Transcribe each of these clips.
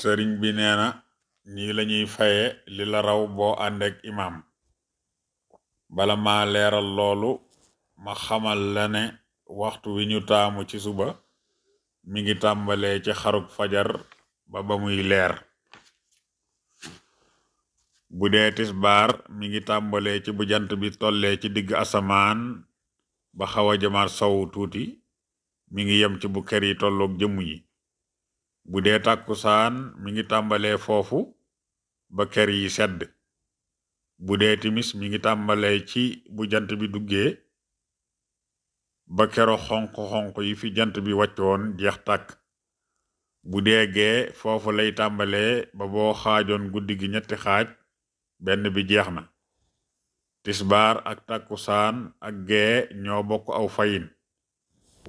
sëriñ bi nee na nii lañuy faye li la raw boo àndeek imaam. bala ma leeral loolu ma xamal la ne waxtu wi ñu taamu ci suba mi ngi tàmbalee ci xaruk fajar ba muy leer. bu dee tisbaar mi ngi tàmbalee ci bu jant bi tollee ci digg asamaan ba xaw a jëmaat sowu tuuti mi ngi yem ci bu ker yi tolloog jëmm yi. bu dee tàkkusaan mi ngi tàmbalee foofu ba ker yi sedd. bu dee timis mi ngi tàmbalee ci bu jant bi duggee ba kero xonq-xonq yi fi jant bi wàccoon jeex tàkk. bu dee gee foofu lay tàmbalee ba boo xaajoon guddi gi ñetti xaaj benn bi jeex na. tisbaar ak tàkkusaan ak gee ñoo bokk aw fayin,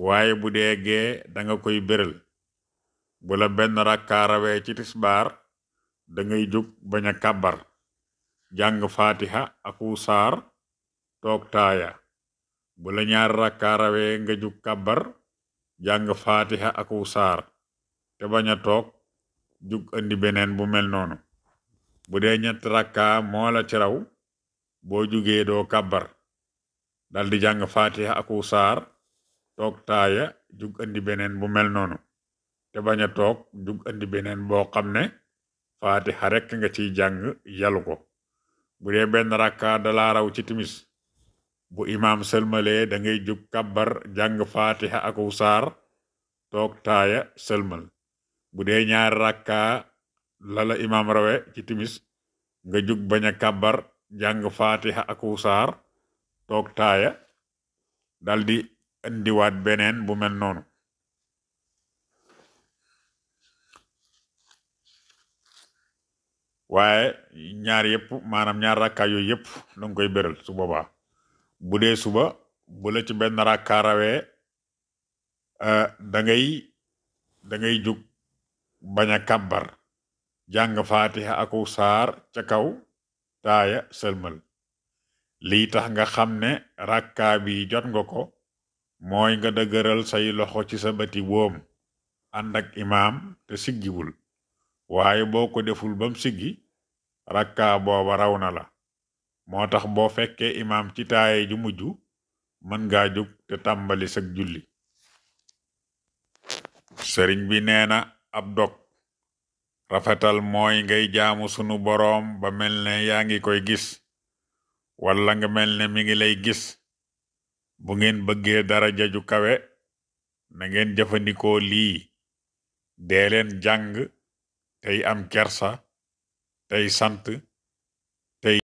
waaye bu dee gee danga koy béral. bu la benn rakkaa rawee ci tisbaar dangay jóg bañ a kàbbar, jàng faatiha aku saar toog taaya. bu la ñaar rakkaa rawee nga jóg kàbbar, jàng faatiha aku saar te bañ a toog jug andi beneen bu mel noonu. bu dee ñett rakkaa moo la ci raw boo jugee doo kàbbar, daldi jàng faatiha aku saar toog taaya jug andi beneen bu mel noonu te bañ a toog jug andi beneen boo xam ne faatiha rekk nga ciy jàng yalu ko. bu dee benn rakka dalaa raw ci timis, bu imaam sëlmalee da ngay jug kàbbar jàng faatiha aku saar toog taaya sëlmal. bu dee ñaari rakka lala imaam rawe ci timis nga jug bañ a kàbbar jàng faatiha aku saar toog taaya daldi indiwaat beneen bu mel noonu. waaye ñaar yëpp maanaam ñaar rakka yooyu yëpp danga koy béral su boobaa. bu dee suba bu la ci benn rakka rawee dangay jug bañ a kàbbar jàng faatiha aku saar ca kaw taaya sëlmal. lii tax nga xam ne rakka bi jot nga ko mooy nga dëgëral say loxo ci sa bëti woom ànd ak imaam te siggiwul, waaye boo ko deful bam siggi rakka booba raw na la. moo tax boo fekkee imaam ci taaye ju mujj mën ngaa jóg te tàmbali sag julli. sëriñ bi nee na ab dog rafetal mooy ngay jaamu sunu boroom ba mel ne yaa ngi koy gis walla nga mel ne mi ngi lay gis. bu ngeen bëggee daraja ju kawe na ngeen jëfandikoo lii: dee leen jàng tey am kersa tey sant